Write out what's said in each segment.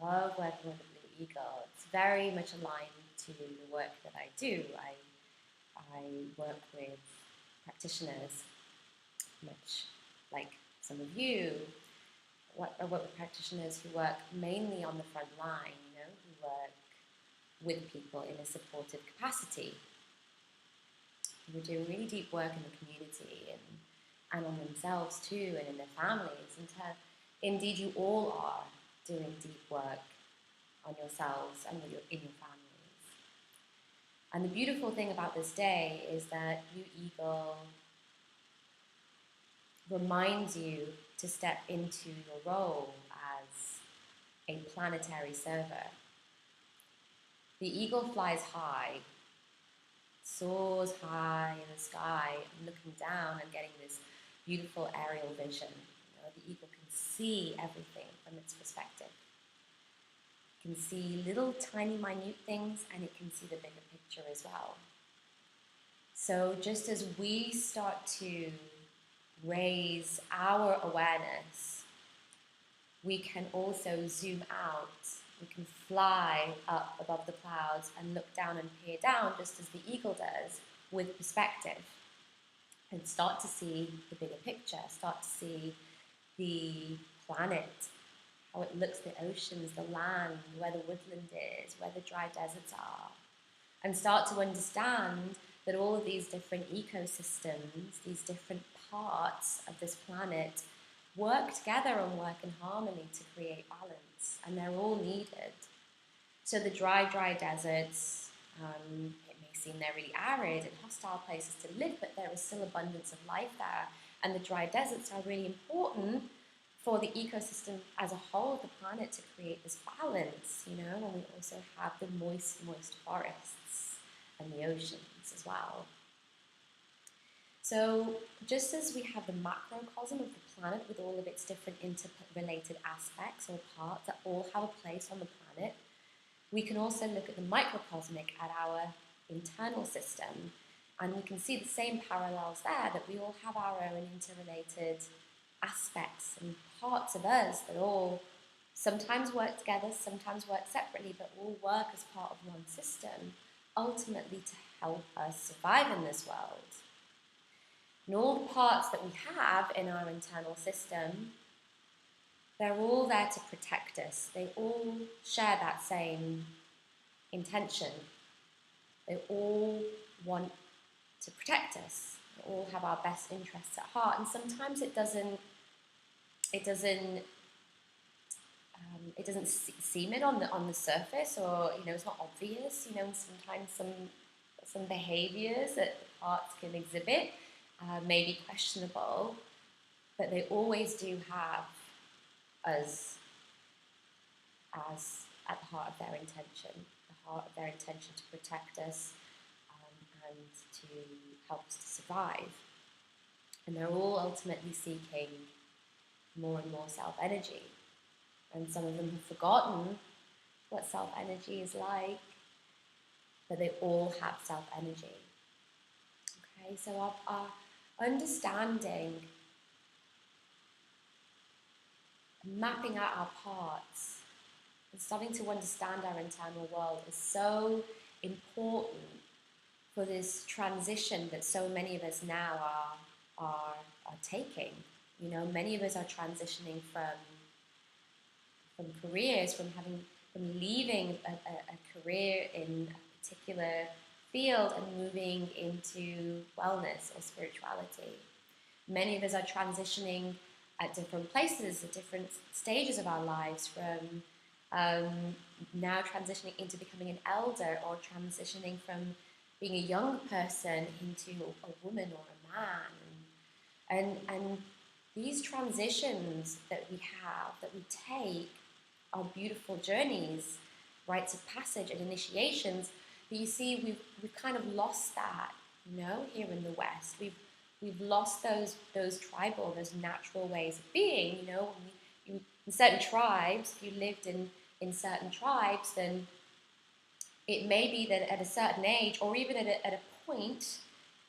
love working with the Blue Eagle. It's very much aligned to the work that I do. I work with practitioners, much like some of you. I work with practitioners who work mainly on the front line, who work with people in a supportive capacity, who are doing really deep work in the community and on themselves too, and in their families. And indeed, you all are doing deep work on yourselves and in your families. And the beautiful thing about this day is that Blue Eagle reminds you to step into your role as a planetary server. The eagle flies high, soars high in the sky, and looking down and getting this beautiful aerial vision. The eagle can see everything from its perspective. It can see little tiny minute things, and it can see the bigger picture as well. So just as we start to raise our awareness, we can also zoom out. We can fly up above the clouds and look down and peer down, just as the eagle does, with perspective, and start to see the bigger picture, start to see the planet, how it looks, the oceans, the land, where the woodland is, where the dry deserts are, and start to understand that all of these different ecosystems, these different parts of this planet, work together and work in harmony to create balance, and they're all needed. So the dry deserts, it may seem they're really arid and hostile places to live, but there is still abundance of life there. And the dry deserts are really important for the ecosystem as a whole of the planet to create this balance, and we also have the moist forests and the oceans as well. So just as we have the macrocosm of the planet with all of its different interrelated aspects or parts that all have a place on the planet, we can also look at the microcosmic at our internal system, and we can see the same parallels there, that we all have our own interrelated aspects and parts of us that all sometimes work together, sometimes work separately, but all work as part of one system, ultimately to help us survive in this world. And all the parts that we have in our internal system, they're all there to protect us. They all share that same intention. They all want to protect us. They all have our best interests at heart. And sometimes it doesn't seem it on the surface, or it's not obvious. Sometimes some behaviours that the parts can exhibit may be questionable, but they always do have us as at the heart of their intention to protect us and to help us to survive. And they're all ultimately seeking more and more self-energy. And some of them have forgotten what self-energy is like, but they all have self-energy. Okay, so our understanding, mapping out our parts, and starting to understand our internal world is so important for this transition that so many of us now are taking. Many of us are transitioning from careers, from leaving a career in a particular field and moving into wellness or spirituality. Many of us are transitioning at different places, at different stages of our lives, from now transitioning into becoming an elder, or transitioning from being a young person into a woman or a man. And these transitions that we have, that we take, are beautiful journeys, rites of passage and initiations. But you see, we've kind of lost that, here in the West. We've lost those tribal, those natural ways of being. In certain tribes, if you lived in certain tribes, then it may be that at a certain age, or even at a point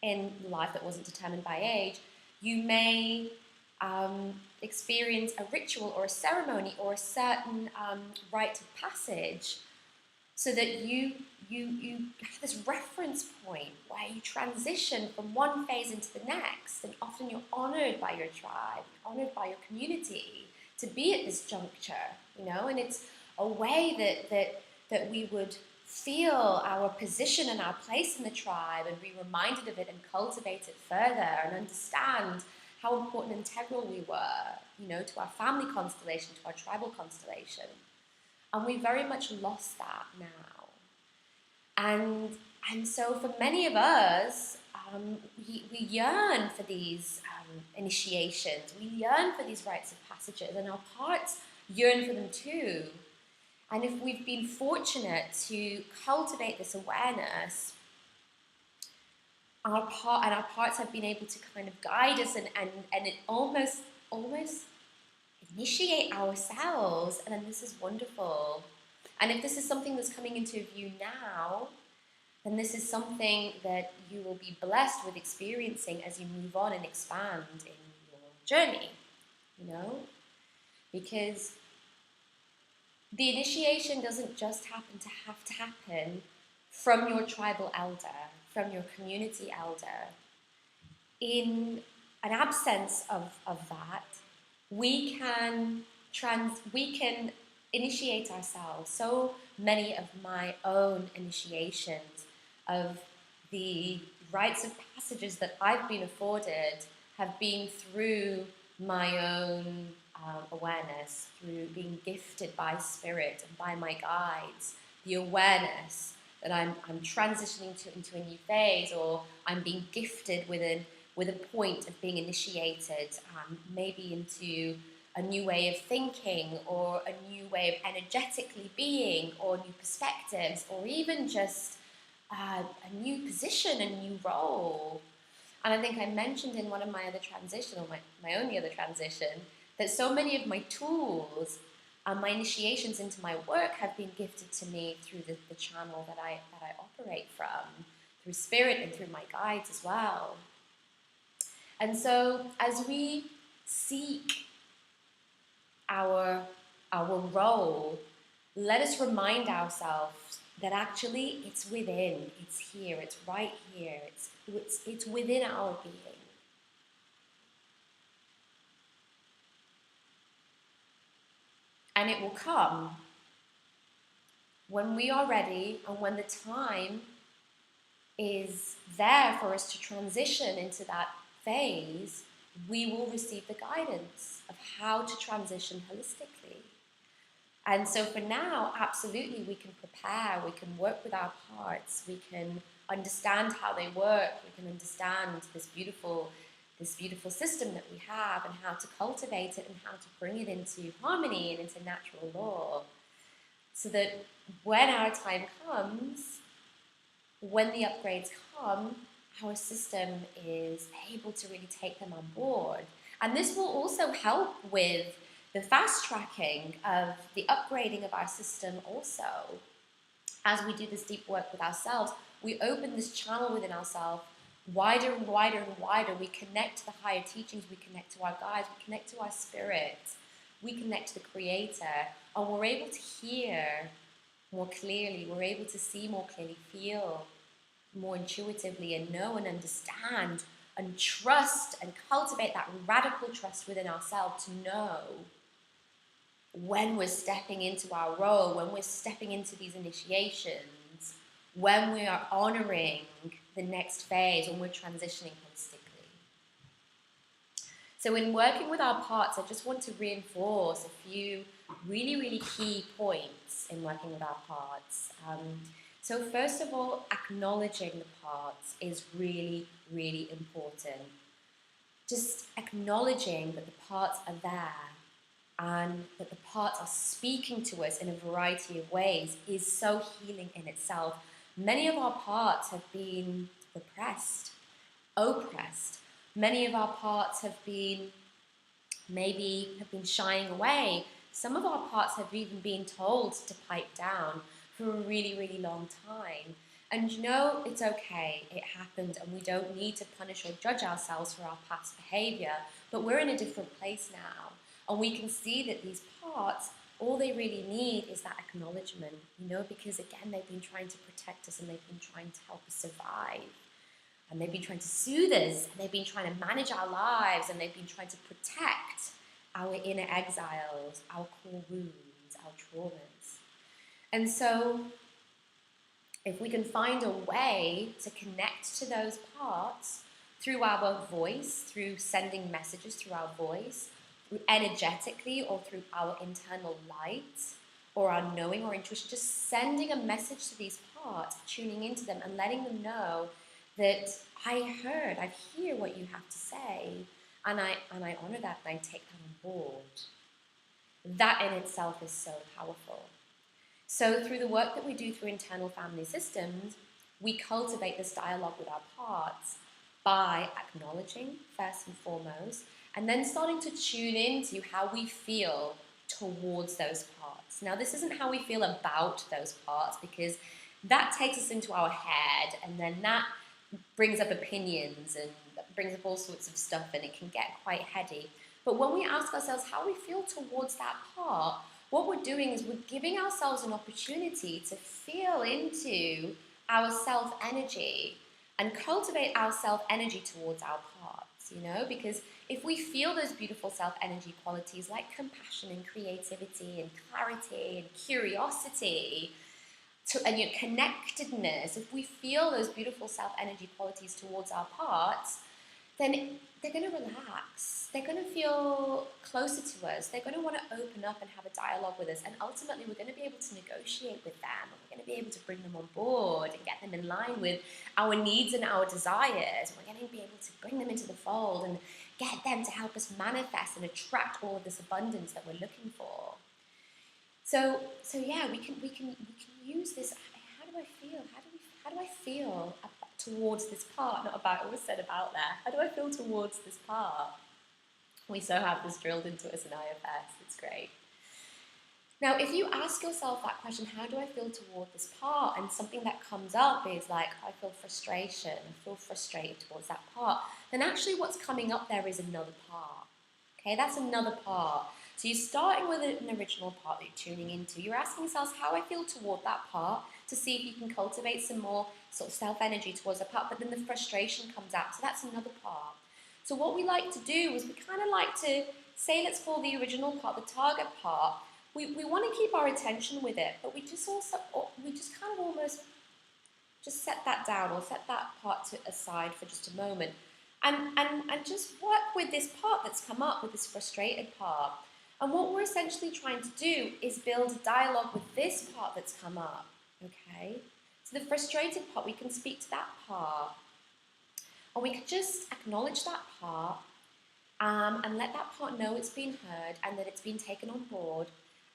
in life that wasn't determined by age, you may experience a ritual or a ceremony or a certain rite of passage, so that you have this reference point where you transition from one phase into the next, and often you're honoured by your tribe, honoured by your community to be at this juncture, and it's a way that we would feel our position and our place in the tribe and be reminded of it and cultivate it further and understand how important and integral we were, to our family constellation, to our tribal constellation. And we very much lost that now. And so for many of us, we yearn for these initiations. We yearn for these rites of passages, and our parts yearn for them too. And if we've been fortunate to cultivate this awareness, our parts have been able to kind of guide us and it almost initiate ourselves, and then this is wonderful. And if this is something that's coming into view now, then this is something that you will be blessed with experiencing as you move on and expand in your journey, because the initiation doesn't just have to happen from your tribal elder, from your community elder. In an absence of that, we can initiate ourselves. So many of my own initiations of the rites of passages that I've been afforded have been through my own awareness, through being gifted by spirit and by my guides, the awareness that I'm transitioning into a new phase, or I'm being gifted with a point of being initiated, maybe into a new way of thinking, or a new way of energetically being, or new perspectives, or even just a new position, a new role. And I think I mentioned in one of my other transitions, or my only other transition, that so many of my tools and my initiations into my work have been gifted to me through the channel that I operate from, through spirit and through my guides as well. And so as we seek our role, let us remind ourselves that actually it's within, it's here, it's right here, it's within our being. And it will come when we are ready and when the time is there for us to transition into that phase. We will receive the guidance of how to transition holistically. And so for now, absolutely, we can prepare, we can work with our parts, we can understand how they work, we can understand this beautiful system that we have, and how to cultivate it and how to bring it into harmony and into natural law, so that when our time comes, when the upgrades come, our system is able to really take them on board. And this will also help with the fast tracking of the upgrading of our system also. As we do this deep work with ourselves, we open this channel within ourselves wider and wider and wider. We connect to the higher teachings, we connect to our guides, we connect to our spirit, we connect to the Creator, and we're able to hear more clearly, we're able to see more clearly, feel more intuitively, and know and understand and trust and cultivate that radical trust within ourselves to know when we're stepping into our role, when we're stepping into these initiations, when we are honoring the next phase, when we're transitioning holistically. So in working with our parts, I just want to reinforce a few really, really key points in working with our parts. So first of all, acknowledging the parts is really, really important. Just acknowledging that the parts are there and that the parts are speaking to us in a variety of ways is so healing in itself. Many of our parts have been repressed, oppressed. Many of our parts have been shying away. Some of our parts have even been told to pipe down for a really, really long time. And you know, it's okay, it happened, and we don't need to punish or judge ourselves for our past behavior, but we're in a different place now. And we can see that these parts, all they really need is that acknowledgement, you know, because again, they've been trying to protect us and they've been trying to help us survive. And they've been trying to soothe us, and they've been trying to manage our lives, and they've been trying to protect our inner exiles, our core wounds, our traumas. And so, if we can find a way to connect to those parts through our voice, through sending messages through our voice, energetically or through our internal light or our knowing or intuition, just sending a message to these parts, tuning into them and letting them know that I heard, I hear what you have to say, and I honor that and I take that on board. That in itself is so powerful. So through the work that we do through internal family systems, we cultivate this dialogue with our parts by acknowledging first and foremost, and then starting to tune into how we feel towards those parts. Now, this isn't how we feel about those parts, because that takes us into our head, and then that brings up opinions and brings up all sorts of stuff, and it can get quite heady. But when we ask ourselves how we feel towards that part, what we're doing is we're giving ourselves an opportunity to feel into our self-energy and cultivate our self-energy towards our parts, you know, because if we feel those beautiful self-energy qualities like compassion and creativity and clarity and curiosity and your connectedness, if we feel those beautiful self-energy qualities towards our parts, then they're going to relax. They're going to feel closer to us. They're going to want to open up and have a dialogue with us. And ultimately, we're going to be able to negotiate with them. And we're going to be able to bring them on board and get them in line with our needs and our desires. We're going to be able to bring them into the fold and get them to help us manifest and attract all of this abundance that we're looking for. So yeah, we can use this. How do I feel? How do I feel towards this part? Not about. I always said about there. How do I feel towards this part? We so have this drilled into us in IFS. It's great. Now, if you ask yourself that question, how do I feel toward this part? And something that comes up is like, I feel frustration. I feel frustrated towards that part. Then actually, what's coming up there is another part. Okay, that's another part. So you're starting with an original part that you're tuning into. You're asking yourselves how I feel toward that part to see if you can cultivate some more sort of self-energy towards that part, but then the frustration comes out. So that's another part. So what we like to do is we kind of like to say, let's call the original part, the target part. We want to keep our attention with it, but we just kind of almost just set that down or set that part aside for just a moment and just work with this part that's come up, with this frustrated part. And what we're essentially trying to do is build a dialogue with this part that's come up, okay? So the frustrated part, we can speak to that part, or we could just acknowledge that part and let that part know it's been heard and that it's been taken on board,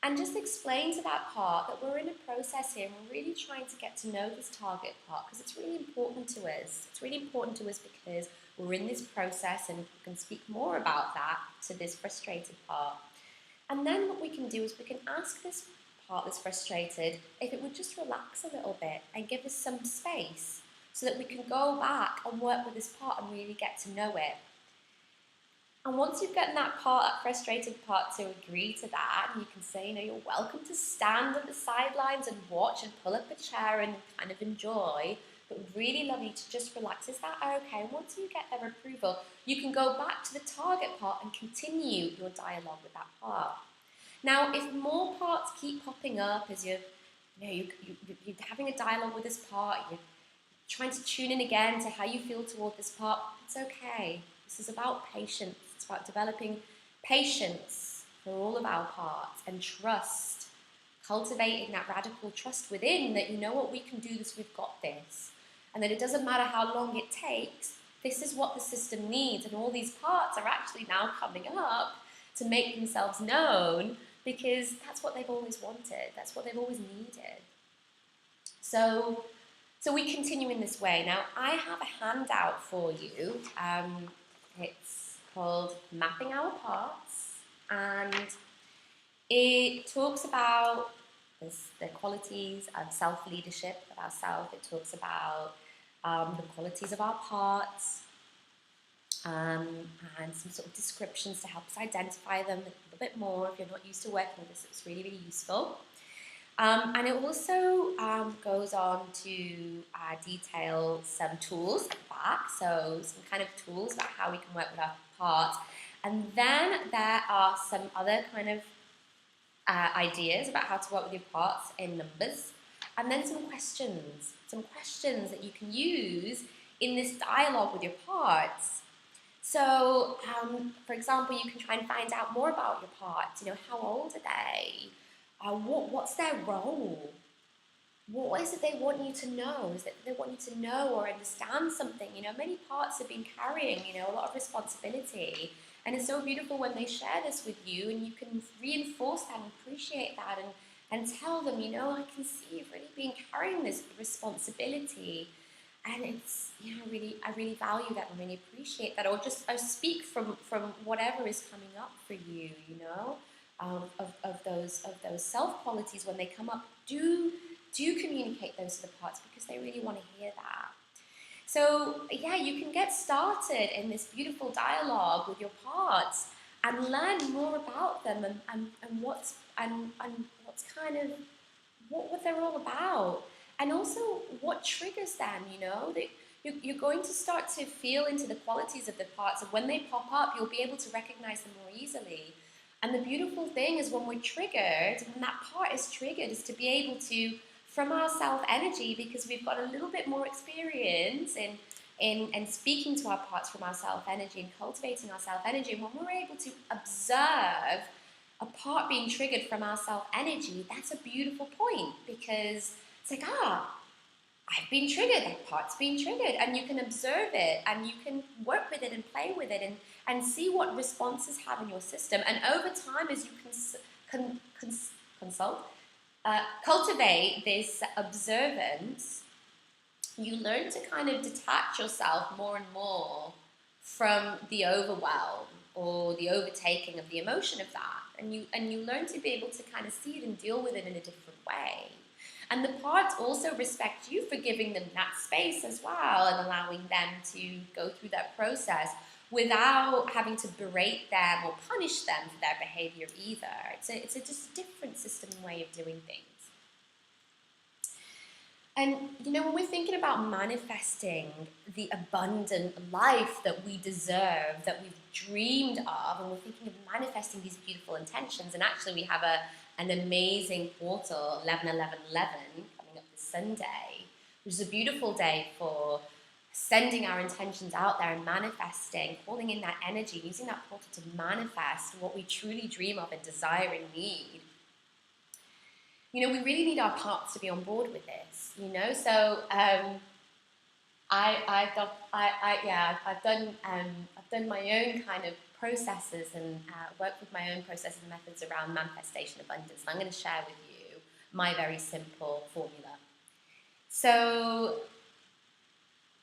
and just explain to that part that we're in a process here and we're really trying to get to know this target part because it's really important to us. It's really important to us because we're in this process, and we can speak more about that to this frustrated part. And then what we can do is we can ask this part that's frustrated if it would just relax a little bit and give us some space so that we can go back and work with this part and really get to know it. And once you've gotten that part, that frustrated part, to agree to that, you can say, you know, you're welcome to stand on the sidelines and watch and pull up a chair and kind of enjoy, but we'd really love you to just relax. Is that okay? And once you get their approval, you can go back to the target part and continue your dialogue with that part. Now, if more parts keep popping up as you're having a dialogue with this part, you're trying to tune in again to how you feel toward this part, it's okay. This is about patience. It's about developing patience for all of our parts and trust, cultivating that radical trust within that you know what, we can do this, we've got this. And that it doesn't matter how long it takes, this is what the system needs. And all these parts are actually now coming up to make themselves known because that's what they've always wanted. That's what they've always needed. So we continue in this way. Now, I have a handout for you. It's called Mapping Our Parts, and it talks about There's the qualities of self-leadership of ourself. It talks about the qualities of our parts, and some sort of descriptions to help us identify them a little bit more. If you're not used to working with this, it's really, really useful. And it also goes on to detail some tools at the back, so some kind of tools about how we can work with our parts. And then there are some other kind of ideas about how to work with your parts in numbers. And then some questions that you can use in this dialogue with your parts. So, for example, you can try and find out more about your parts. You know, how old are they? What's their role? What is it they want you to know? Is it they want you to know or understand something? You know, many parts have been carrying, you know, a lot of responsibility. And it's so beautiful when they share this with you and you can reinforce that and appreciate that and tell them, you know, I can see you've really been carrying this responsibility. And it's, you know, I really value that and really appreciate that. Or speak from whatever is coming up for you, you know, of those self qualities when they come up. Do communicate those to the parts because they really want to hear that. So yeah, you can get started in this beautiful dialogue with your parts and learn more about them and what's kind of what they're all about. And also what triggers them, you know. You're going to start to feel into the qualities of the parts, and when they pop up, you'll be able to recognize them more easily. And the beautiful thing is when we're triggered, when that part is triggered, is to be able to, from our self-energy, because we've got a little bit more experience in speaking to our parts from our self-energy and cultivating our self-energy, when we're able to observe a part being triggered from our self-energy, that's a beautiful point, because it's like, I've been triggered, that part's been triggered, and you can observe it, and you can work with it and play with it, and see what responses have in your system. And over time, as you cultivate this observance, you learn to kind of detach yourself more and more from the overwhelm or the overtaking of the emotion of that, and you learn to be able to kind of see it and deal with it in a different way. And the parts also respect you for giving them that space as well and allowing them to go through that process without having to berate them or punish them for their behavior either. It's just a different system and way of doing things. And, you know, when we're thinking about manifesting the abundant life that we deserve, that we've dreamed of, and we're thinking of manifesting these beautiful intentions, and actually we have an amazing portal, 11-11-11, coming up this Sunday, which is a beautiful day for sending our intentions out there and manifesting, calling in that energy, using that portal to manifest what we truly dream of and desire and need. You know, we really need our parts to be on board with this, you know, so I've done my own kind of processes and worked with my own processes and methods around manifestation abundance. And I'm going to share with you my very simple formula. So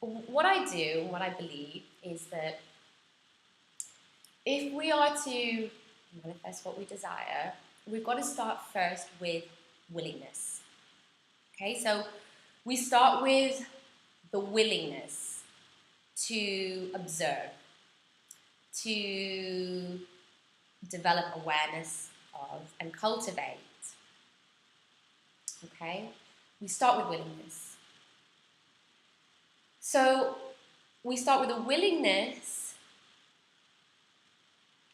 what I do, what I believe, is that if we are to manifest what we desire, we've got to start first with willingness. Okay, so we start with the willingness to observe, to develop awareness of and cultivate. Okay, we start with willingness. So we start with a willingness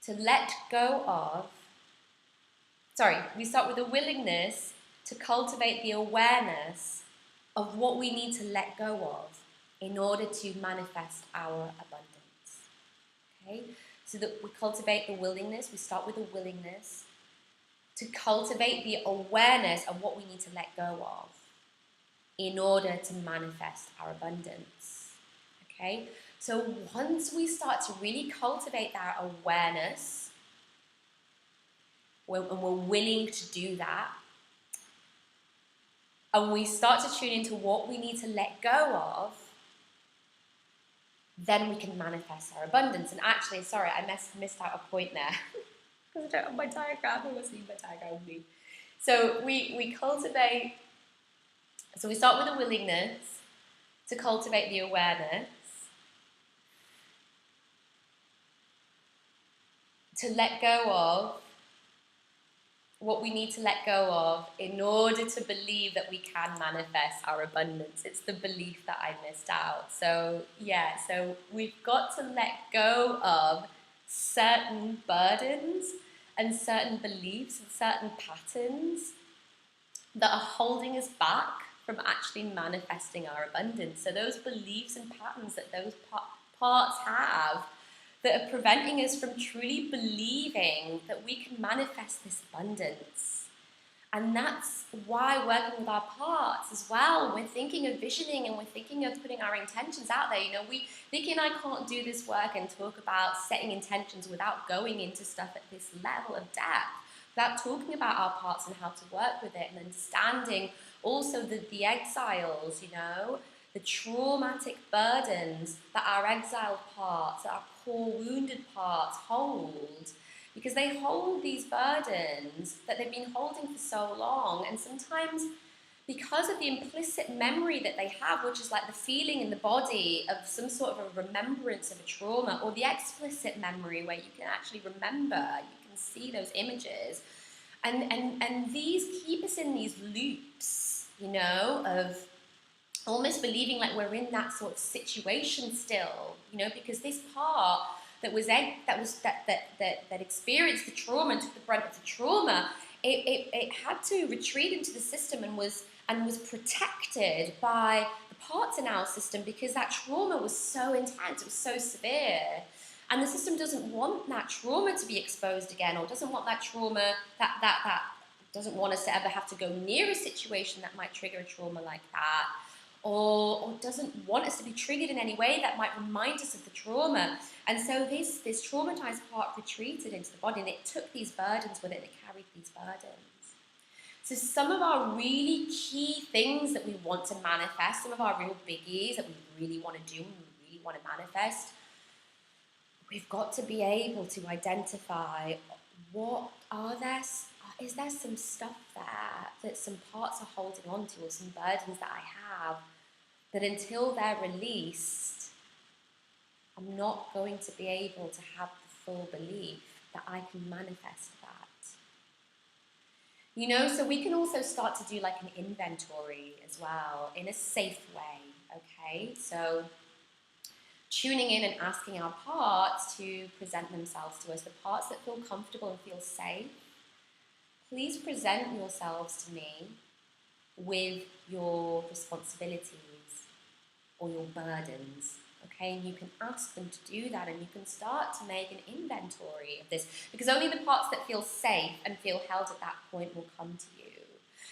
to let go of, we start with a willingness to cultivate the awareness of what we need to let go of in order to manifest our abundance. Okay? So that we cultivate the willingness, we start with a willingness to cultivate the awareness of what we need to let go of in order to manifest our abundance. Okay? So once we start to really cultivate that awareness, and we're willing to do that, and we start to tune into what we need to let go of, then we can manifest our abundance. And actually, sorry, I missed out a point there because I don't have my diagram. I was leaving my diagram with me. So we cultivate, so we start with a willingness to cultivate the awareness, to let go of what we need to let go of in order to believe that we can manifest our abundance. It's the belief that I missed out. So yeah, so we've got to let go of certain burdens and certain beliefs and certain patterns that are holding us back from actually manifesting our abundance. So those beliefs and patterns that those parts have that are preventing us from truly believing that we can manifest this abundance. And that's why working with our parts as well, we're thinking of visioning and we're thinking of putting our intentions out there. You know, Vicky and I can't do this work and talk about setting intentions without going into stuff at this level of depth, without talking about our parts and how to work with it, and understanding also the exiles, you know, the traumatic burdens that our exiled parts, that our core wounded parts hold, because they hold these burdens that they've been holding for so long, and sometimes because of the implicit memory that they have, which is like the feeling in the body of some sort of a remembrance of a trauma, or the explicit memory where you can actually remember, you can see those images, and these keep us in these loops, you know, of almost believing like we're in that sort of situation still, you know, because this part that experienced the trauma and took the brunt of the trauma, it had to retreat into the system and was protected by the parts in our system, because that trauma was so intense, it was so severe. And the system doesn't want that trauma to be exposed again, or doesn't want that trauma, that doesn't want us to ever have to go near a situation that might trigger a trauma like that, or doesn't want us to be triggered in any way that might remind us of the trauma. And so this traumatized part retreated into the body, and it took these burdens with it, and it carried these burdens. So some of our really key things that we want to manifest, some of our real biggies that we really want to do and we really want to manifest, we've got to be able to identify is there some stuff there that some parts are holding on to, or some burdens that I have, that until they're released, I'm not going to be able to have the full belief that I can manifest that. You know, so we can also start to do like an inventory as well, in a safe way, okay? So tuning in and asking our parts to present themselves to us, the parts that feel comfortable and feel safe. Please present yourselves to me with your responsibilities or your burdens, okay? And you can ask them to do that, and you can start to make an inventory of this, because only the parts that feel safe and feel held at that point will come to you.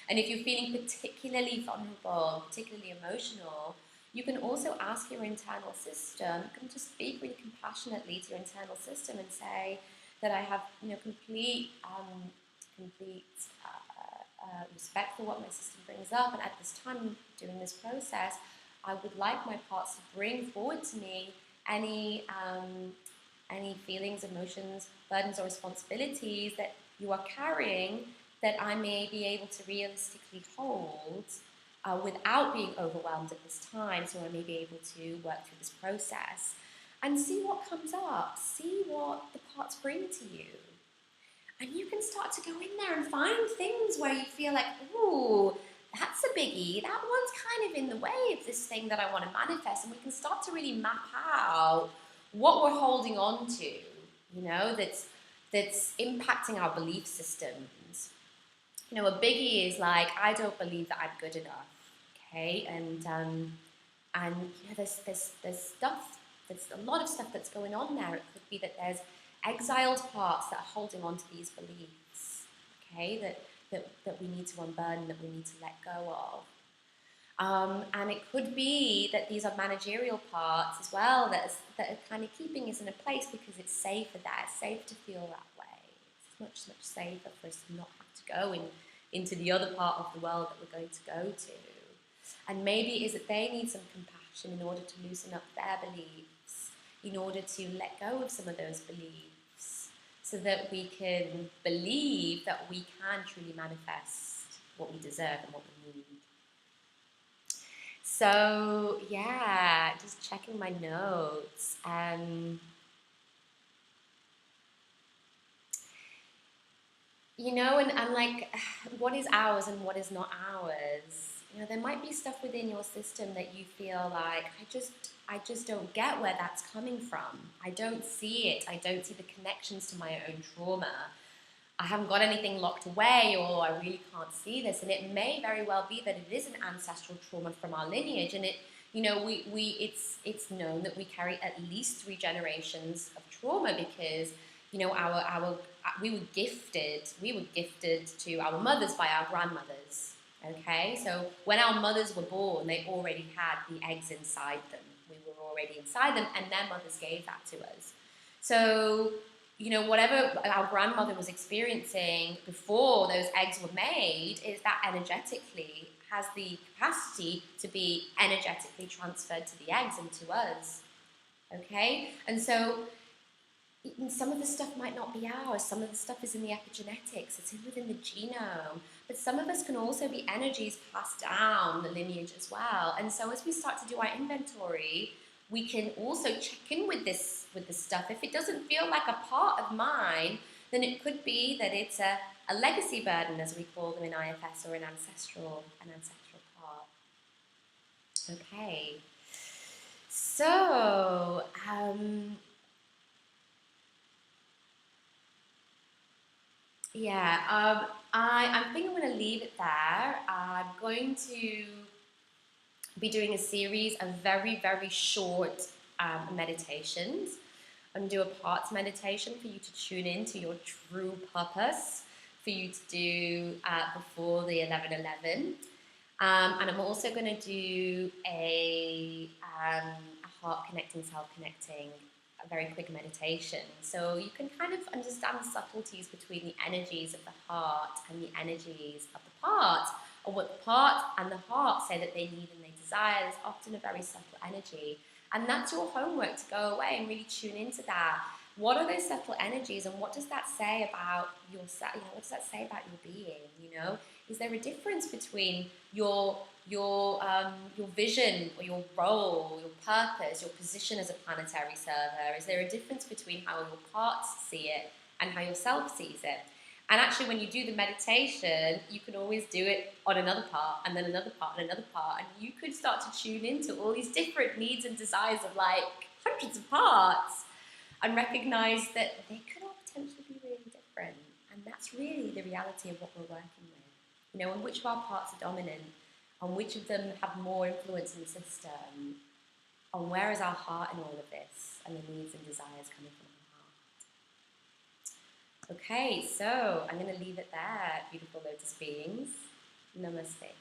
And if you're feeling particularly vulnerable, particularly emotional, you can also ask your internal system, you can just speak really compassionately to your internal system and say that I have, you know, complete respect for what my system brings up, and at this time during this process, I would like my parts to bring forward to me any feelings, emotions, burdens, or responsibilities that you are carrying that I may be able to realistically hold without being overwhelmed at this time, so I may be able to work through this process and see what comes up, see what the parts bring to you. And you can start to go in there and find things where you feel like, ooh, that's a biggie, that one's kind of in the way of this thing that I want to manifest, and we can start to really map out what we're holding on to, you know, that's impacting our belief systems. You know, a biggie is like, I don't believe that I'm good enough, okay? And you know, there's stuff, there's a lot of stuff that's going on there. It could be that there's exiled parts that are holding on to these beliefs, okay, that we need to unburden, that we need to let go of. And it could be that these are managerial parts as well that are kind of keeping us in a place because it's safer there. It's safe to feel that way. It's much safer for us to not have to go into the other part of the world that we're going to go to. And maybe it is that they need some compassion in order to loosen up their beliefs, in order to let go of some of those beliefs, so that we can believe that we can truly manifest what we deserve and what we need. So yeah, just checking my notes. You know, and I'm like, what is ours and what is not ours? You know, there might be stuff within your system that you feel like, I just don't get where that's coming from. I don't see it. I don't see the connections to my own trauma. I haven't got anything locked away, or I really can't see this. And it may very well be that it is an ancestral trauma from our lineage, and it, you know, it's known that we carry at least 3 generations of trauma because, you know, we were gifted to our mothers by our grandmothers. Okay, so when our mothers were born, they already had the eggs inside them. We were already inside them, and their mothers gave that to us. So, you know, whatever our grandmother was experiencing before those eggs were made is that energetically has the capacity to be energetically transferred to the eggs and to us. Okay? And so some of the stuff might not be ours. Some of the stuff is in the epigenetics. It's within the genome. But some of us can also be energies passed down the lineage as well. And so as we start to do our inventory, we can also check in with this stuff. If it doesn't feel like a part of mine, then it could be that it's a legacy burden, as we call them in IFS, or an ancestral part. Okay. So, yeah, I think I'm going to leave it there. I'm going to be doing a series of very, very short meditations. I'm going to do a parts meditation for you to tune in to your true purpose, for you to do before the 11:11. And I'm also going to do a heart connecting, self connecting, a very quick meditation. So you can kind of understand the subtleties between the energies of the heart and the energies of the part, or what the part and the heart say that they need and they desire. There's often a very subtle energy. And that's your homework, to go away and really tune into that. What are those subtle energies, and what does that say about yourself? You know, what does that say about your being? You know, is there a difference between your vision or your role, your purpose, your position as a planetary server? Is there a difference between how your parts see it and how yourself sees it? And actually, when you do the meditation, you can always do it on another part, and then another part, and another part, and you could start to tune into all these different needs and desires of like hundreds of parts, and recognize that they could all potentially be really different. And that's really the reality of what we're working with. You know, and which of our parts are dominant, on which of them have more influence in the system, on where is our heart in all of this, and the needs and desires coming from our heart. Okay, so I'm going to leave it there, beautiful lotus beings. Namaste.